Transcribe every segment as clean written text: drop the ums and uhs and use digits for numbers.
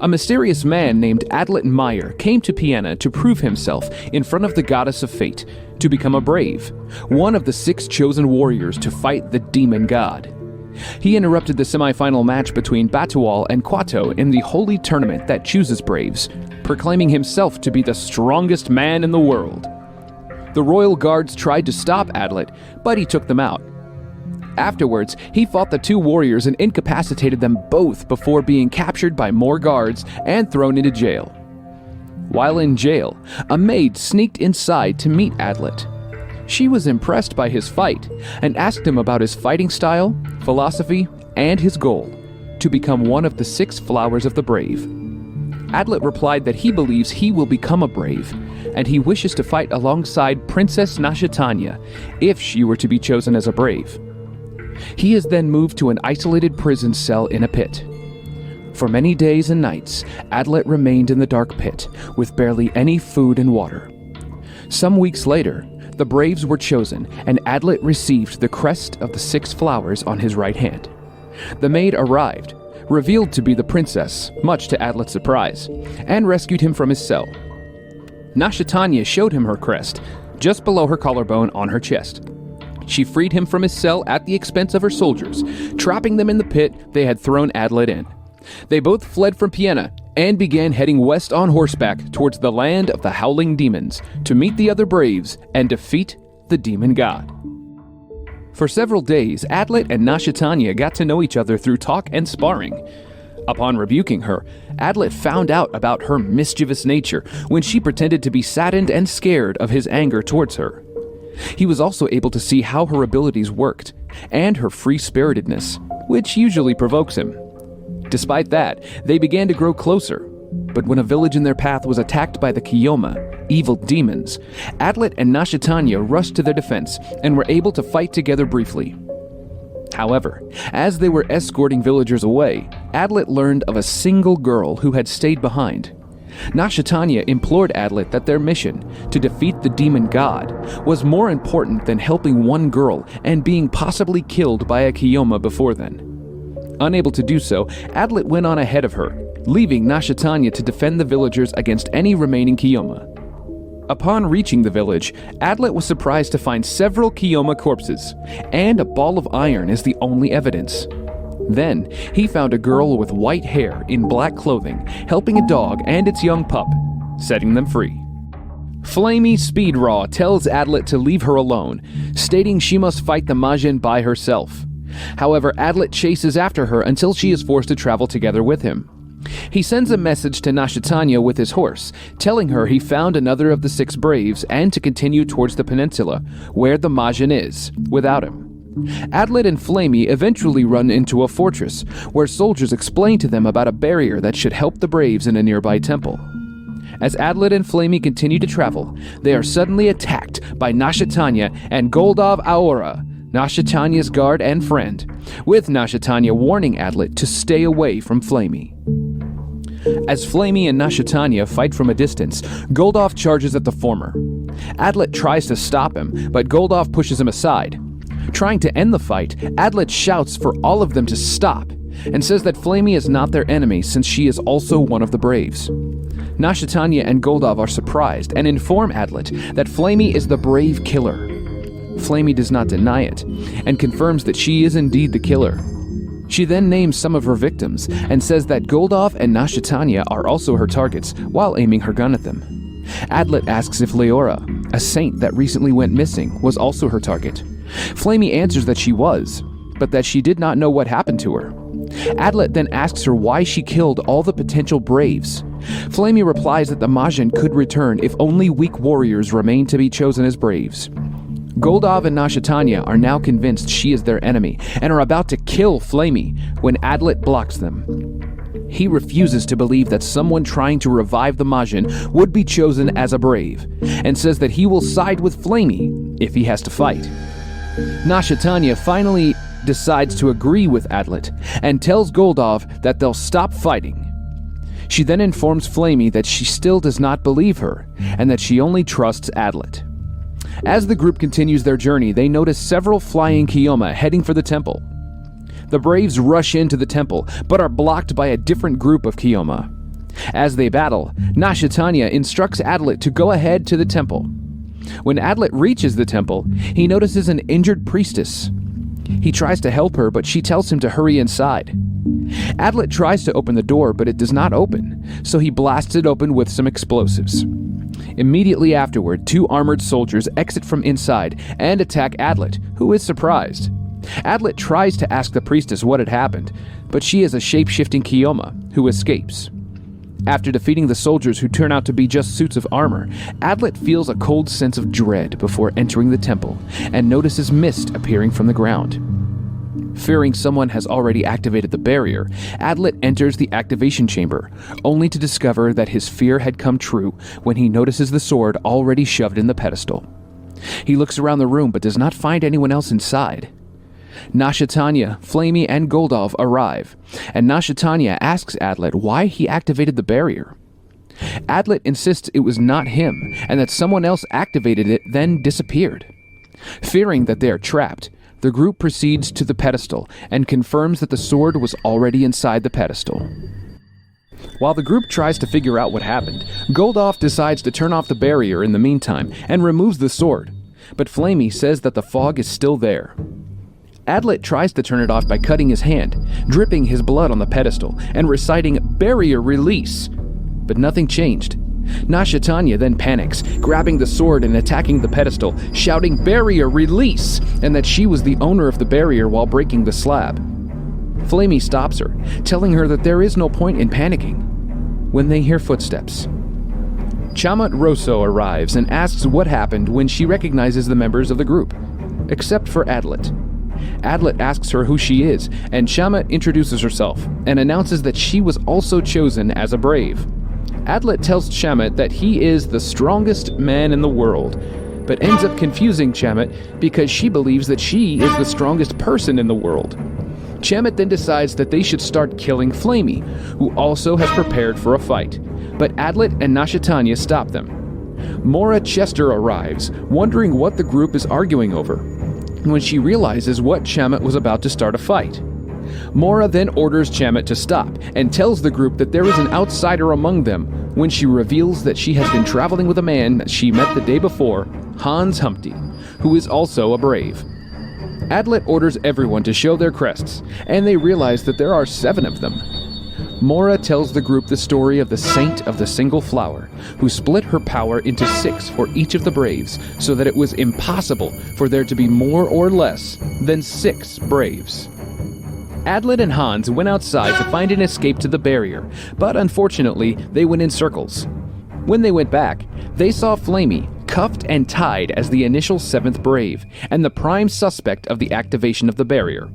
A mysterious man named Adlet Mayer came to Piena to prove himself in front of the goddess of fate, to become a brave, one of the 6 chosen warriors to fight the demon god. He interrupted the semi-final match between Batual and Quato in the holy tournament that chooses braves, proclaiming himself to be the strongest man in the world. The royal guards tried to stop Adlet, but he took them out. Afterwards, he fought the 2 warriors and incapacitated them both before being captured by more guards and thrown into jail. While in jail, a maid sneaked inside to meet Adlet. She was impressed by his fight and asked him about his fighting style, philosophy, and his goal, to become one of the 6 flowers of the brave. Adlet replied that he believes he will become a brave, and he wishes to fight alongside Princess Nashetania if she were to be chosen as a brave. He is then moved to an isolated prison cell in a pit. For many days and nights, Adlet remained in the dark pit with barely any food and water. Some weeks later, the braves were chosen, and Adlet received the crest of the 6 flowers on his right hand. The maid arrived, revealed to be the princess, much to Adlet's surprise, and rescued him from his cell. Nashetania showed him her crest, just below her collarbone on her chest. She freed him from his cell at the expense of her soldiers, trapping them in the pit they had thrown Adlet in. They both fled from Piena and began heading west on horseback towards the land of the Howling Demons to meet the other braves and defeat the demon god. For several days, Adlet and Nashetania got to know each other through talk and sparring. Upon rebuking her, Adlet found out about her mischievous nature when she pretended to be saddened and scared of his anger towards her. He was also able to see how her abilities worked, and her free-spiritedness, which usually provokes him. Despite that, they began to grow closer, but when a village in their path was attacked by the Kiyoma, evil demons, Adlet and Nashetania rushed to their defense and were able to fight together briefly. However, as they were escorting villagers away, Adlet learned of a single girl who had stayed behind. Nashetania implored Adlet that their mission, to defeat the demon god, was more important than helping one girl and being possibly killed by a Kiyoma before then. Unable to do so, Adlet went on ahead of her, leaving Nashetania to defend the villagers against any remaining Kiyoma. Upon reaching the village, Adlet was surprised to find several Kiyoma corpses, and a ball of iron as the only evidence. Then, he found a girl with white hair in black clothing, helping a dog and its young pup, setting them free. Flamey Speedraw tells Adlet to leave her alone, stating she must fight the Majin by herself. However, Adlet chases after her until she is forced to travel together with him. He sends a message to Nashetania with his horse, telling her he found another of the 6 braves and to continue towards the peninsula, where the Majin is, without him. Adlet and Flamey eventually run into a fortress, where soldiers explain to them about a barrier that should help the braves in a nearby temple. As Adlet and Flamey continue to travel, they are suddenly attacked by Nashetania and Goldov Aura, Nashetania's guard and friend, with Nashetania warning Adlet to stay away from Flamey. As Flamey and Nashetania fight from a distance, Goldov charges at the former. Adlet tries to stop him, but Goldov pushes him aside. Trying to end the fight, Adlet shouts for all of them to stop, and says that Flamey is not their enemy since she is also one of the braves. Nashetania and Goldov are surprised and inform Adlet that Flamey is the brave killer. Flamey does not deny it, and confirms that she is indeed the killer. She then names some of her victims, and says that Goldov and Nashetania are also her targets, while aiming her gun at them. Adlet asks if Leora, a saint that recently went missing, was also her target. Flamey answers that she was, but that she did not know what happened to her. Adlet then asks her why she killed all the potential braves. Flamey replies that the Majin could return if only weak warriors remain to be chosen as braves. Goldov and Nashetania are now convinced she is their enemy and are about to kill Flamey when Adlet blocks them. He refuses to believe that someone trying to revive the Majin would be chosen as a brave, and says that he will side with Flamey if he has to fight. Nashetania finally decides to agree with Adlet and tells Goldov that they'll stop fighting. She then informs Flamey that she still does not believe her and that she only trusts Adlet. As the group continues their journey, they notice several flying Kiyoma heading for the temple. The braves rush into the temple, but are blocked by a different group of Kiyoma. As they battle, Nashetania instructs Adlet to go ahead to the temple. When Adlet reaches the temple, he notices an injured priestess. He tries to help her, but she tells him to hurry inside. Adlet tries to open the door, but it does not open, so he blasts it open with some explosives. Immediately afterward, 2 armored soldiers exit from inside and attack Adlet, who is surprised. Adlet tries to ask the priestess what had happened, but she is a shape-shifting Kioma, who escapes. After defeating the soldiers who turn out to be just suits of armor, Adlet feels a cold sense of dread before entering the temple and notices mist appearing from the ground. Fearing someone has already activated the barrier, Adlet enters the activation chamber, only to discover that his fear had come true when he notices the sword already shoved in the pedestal. He looks around the room but does not find anyone else inside. Nashetania, Flamey, and Goldov arrive, and Nashetania asks Adlet why he activated the barrier. Adlet insists it was not him, and that someone else activated it, then disappeared. Fearing that they are trapped, the group proceeds to the pedestal and confirms that the sword was already inside the pedestal. While the group tries to figure out what happened, Goldov decides to turn off the barrier in the meantime and removes the sword, but Flamey says that the fog is still there. Adlet tries to turn it off by cutting his hand, dripping his blood on the pedestal, and reciting "Barrier Release," but nothing changed. Nashetania then panics, grabbing the sword and attacking the pedestal, shouting "Barrier Release!" and that she was the owner of the barrier while breaking the slab. Flamey stops her, telling her that there is no point in panicking, when they hear footsteps. Chamat Rosso arrives and asks what happened when she recognizes the members of the group, except for Adlet. Adlet asks her who she is, and Chamat introduces herself and announces that she was also chosen as a brave. Adlet tells Chamat that he is the strongest man in the world, but ends up confusing Chamat because she believes that she is the strongest person in the world. Chamat then decides that they should start killing Flamey, who also has prepared for a fight, but Adlet and Nashetania stop them. Mora Chester arrives, wondering what the group is arguing over, when she realizes what Chamat was about to start a fight. Mora then orders Chamat to stop and tells the group that there is an outsider among them when she reveals that she has been traveling with a man that she met the day before, Hans Humpty, who is also a brave. Adlet orders everyone to show their crests, and they realize that there are 7 of them. Mora tells the group the story of the Saint of the Single Flower, who split her power into 6 for each of the braves, so that it was impossible for there to be more or less than 6 braves. Adlet and Hans went outside to find an escape to the barrier, but unfortunately they went in circles. When they went back, they saw Flamey cuffed and tied as the initial 7th brave, and the prime suspect of the activation of the barrier.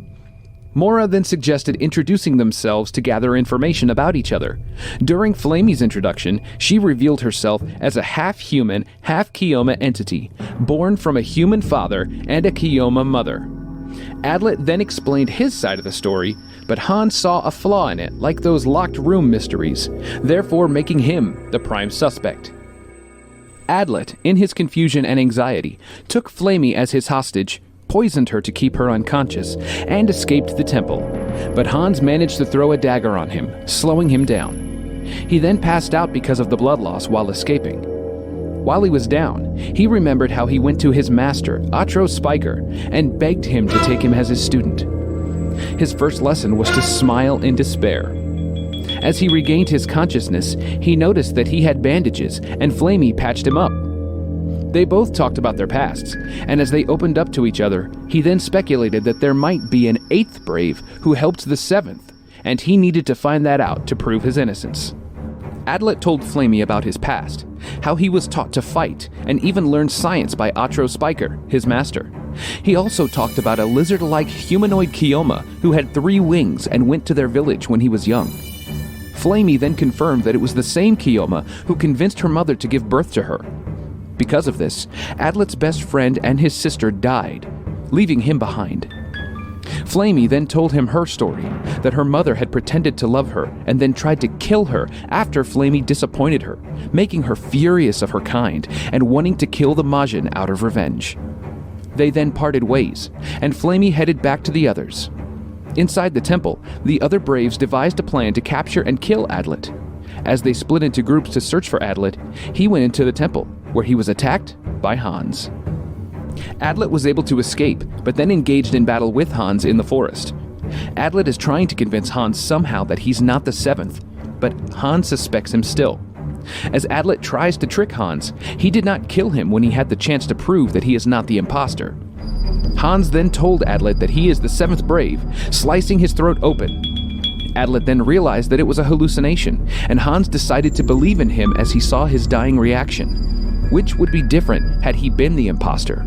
Mora then suggested introducing themselves to gather information about each other. During Flamey's introduction, she revealed herself as a half-human, half-Kioma entity, born from a human father and a Kioma mother. Adlet then explained his side of the story, but Hans saw a flaw in it, like those locked room mysteries, therefore making him the prime suspect. Adlet, in his confusion and anxiety, took Flamey as his hostage, poisoned her to keep her unconscious, and escaped the temple, but Hans managed to throw a dagger on him, slowing him down. He then passed out because of the blood loss while escaping. While he was down, he remembered how he went to his master, Atro Spiker, and begged him to take him as his student. His first lesson was to smile in despair. As he regained his consciousness, he noticed that he had bandages, and Flamey patched him up. They both talked about their pasts, and as they opened up to each other, he then speculated that there might be an 8th brave who helped the 7th, and he needed to find that out to prove his innocence. Adlet told Flamey about his past, how he was taught to fight, and even learned science by Atro Spiker, his master. He also talked about a lizard-like humanoid Kioma who had 3 wings and went to their village when he was young. Flamey then confirmed that it was the same Kioma who convinced her mother to give birth to her. Because of this, Adlet's best friend and his sister died, leaving him behind. Flamey then told him her story, that her mother had pretended to love her and then tried to kill her after Flamey disappointed her, making her furious of her kind and wanting to kill the Majin out of revenge. They then parted ways, and Flamey headed back to the others. Inside the temple, the other braves devised a plan to capture and kill Adlet. As they split into groups to search for Adlet, he went into the temple, where he was attacked by Hans. Adlet was able to escape, but then engaged in battle with Hans in the forest. Adlet is trying to convince Hans somehow that he's not the seventh, but Hans suspects him still. As Adlet tries to trick Hans, he did not kill him when he had the chance to prove that he is not the impostor. Hans then told Adlet that he is the seventh brave, slicing his throat open. Adlet then realized that it was a hallucination, and Hans decided to believe in him as he saw his dying reaction, which would be different had he been the impostor.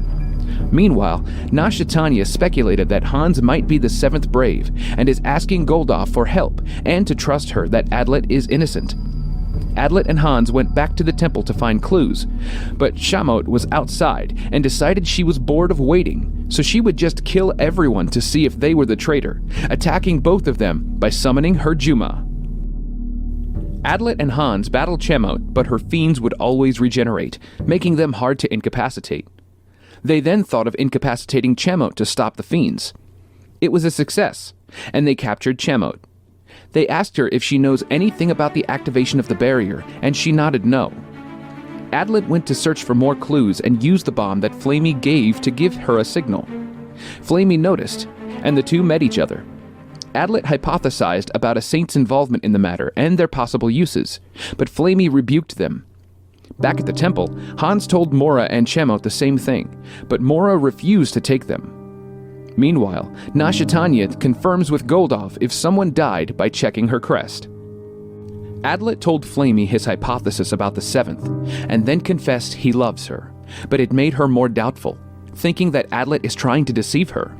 Meanwhile, Nashetania speculated that Hans might be the seventh brave and is asking Goldhoff for help and to trust her that Adlet is innocent. Adlet and Hans went back to the temple to find clues, but Shamot was outside and decided she was bored of waiting, so she would just kill everyone to see if they were the traitor, attacking both of them by summoning her Juma. Adlet and Hans battled Shamot, but her fiends would always regenerate, making them hard to incapacitate. They then thought of incapacitating Shamot to stop the fiends. It was a success, and they captured Shamot. They asked her if she knows anything about the activation of the barrier, and she nodded no. Adlet went to search for more clues and used the bomb that Flamey gave to give her a signal. Flamey noticed, and the two met each other. Adlet hypothesized about a saint's involvement in the matter and their possible uses, but Flamey rebuked them. Back at the temple, Hans told Mora and Shamot the same thing, but Mora refused to take them. Meanwhile, Nashetania confirms with Goldhoff if someone died by checking her crest. Adlet told Flamey his hypothesis about the seventh, and then confessed he loves her, but it made her more doubtful, thinking that Adlet is trying to deceive her.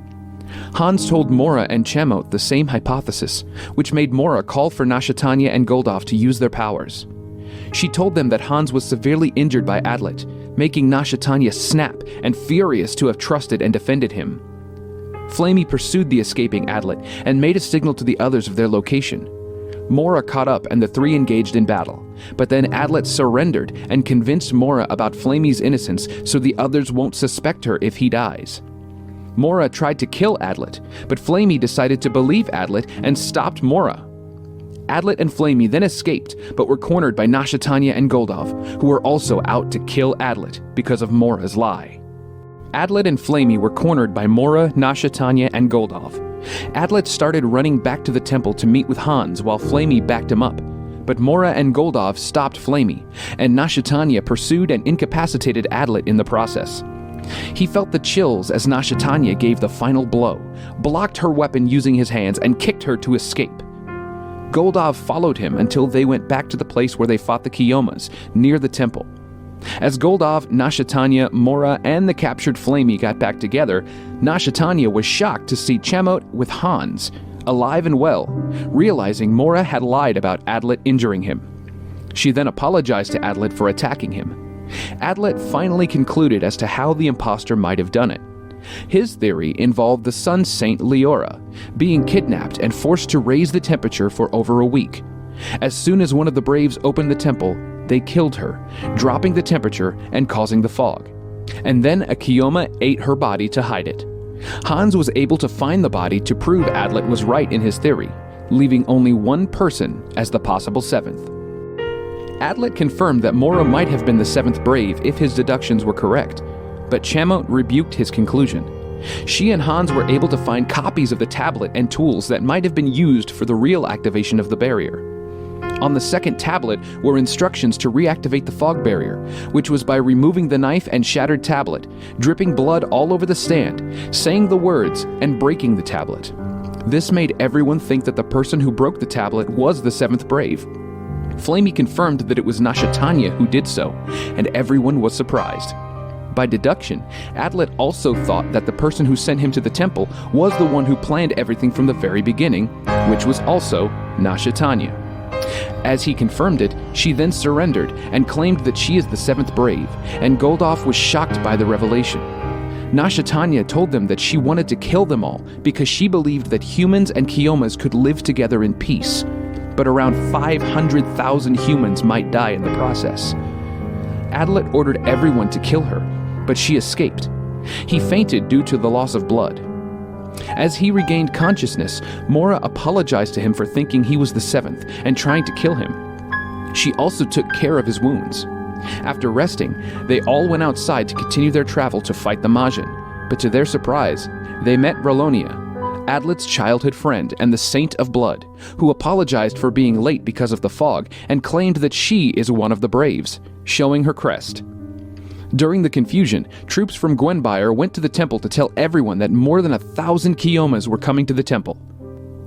Hans told Mora and Shamot the same hypothesis, which made Mora call for Nashetania and Goldhoff to use their powers. She told them that Hans was severely injured by Adlet, making Nashetania snap and furious to have trusted and defended him. Flamey pursued the escaping Adlet and made a signal to the others of their location. Mora caught up and the three engaged in battle, but then Adlet surrendered and convinced Mora about Flamey's innocence so the others won't suspect her if he dies. Mora tried to kill Adlet, but Flamey decided to believe Adlet and stopped Mora. Adlet and Flamey then escaped, but were cornered by Nashetania and Goldhoff, who were also out to kill Adlet because of Mora's lie. Adlet and Flamey were cornered by Mora, Nashetania, and Goldhoff. Adlet started running back to the temple to meet with Hans while Flamey backed him up, but Mora and Goldhoff stopped Flamey, and Nashetania pursued and incapacitated Adlet in the process. He felt the chills as Nashetania gave the final blow, blocked her weapon using his hands, and kicked her to escape. Goldhoff followed him until they went back to the place where they fought the Kiomas, near the temple. As Goldhoff, Nashetania, Mora, and the captured Flamey got back together, Nashetania was shocked to see Shamot with Hans, alive and well, realizing Mora had lied about Adlet injuring him. She then apologized to Adlet for attacking him. Adlet finally concluded as to how the impostor might have done it. His theory involved the sun saint Leora being kidnapped and forced to raise the temperature for over a week. As soon as one of the braves opened the temple, they killed her, dropping the temperature and causing the fog. And then a Kioma ate her body to hide it. Hans was able to find the body to prove Adlet was right in his theory, leaving only one person as the possible seventh. Adlet confirmed that Mora might have been the seventh brave if his deductions were correct, but Shamot rebuked his conclusion. She and Hans were able to find copies of the tablet and tools that might have been used for the real activation of the barrier. On the second tablet were instructions to reactivate the fog barrier, which was by removing the knife and shattered tablet, dripping blood all over the stand, saying the words, and breaking the tablet. This made everyone think that the person who broke the tablet was the seventh brave. Flamey confirmed that it was Nashetania who did so, and everyone was surprised. By deduction, Adlet also thought that the person who sent him to the temple was the one who planned everything from the very beginning, which was also Nashetania. As he confirmed it, she then surrendered and claimed that she is the seventh brave, and Goldhoff was shocked by the revelation. Nashetania told them that she wanted to kill them all because she believed that humans and Kiomas could live together in peace, but around 500,000 humans might die in the process. Adlet ordered everyone to kill her, but she escaped. He fainted due to the loss of blood. As he regained consciousness, Mora apologized to him for thinking he was the seventh and trying to kill him. She also took care of his wounds. After resting, they all went outside to continue their travel to fight the Majin, but to their surprise, they met Ralonia, Adlet's childhood friend and the Saint of Blood, who apologized for being late because of the fog and claimed that she is one of the Braves, showing her crest. During the confusion, troops from Gwenbyre went to the temple to tell everyone that more than 1,000 Kiomas were coming to the temple.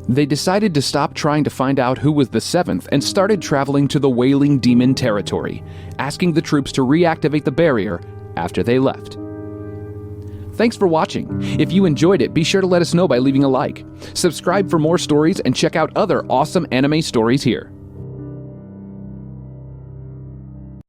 They decided to stop trying to find out who was the seventh and started traveling to the Wailing Demon territory, asking the troops to reactivate the barrier after they left. Thanks for watching. If you enjoyed it, be sure to let us know by leaving a like. Subscribe for more stories and check out other awesome anime stories here.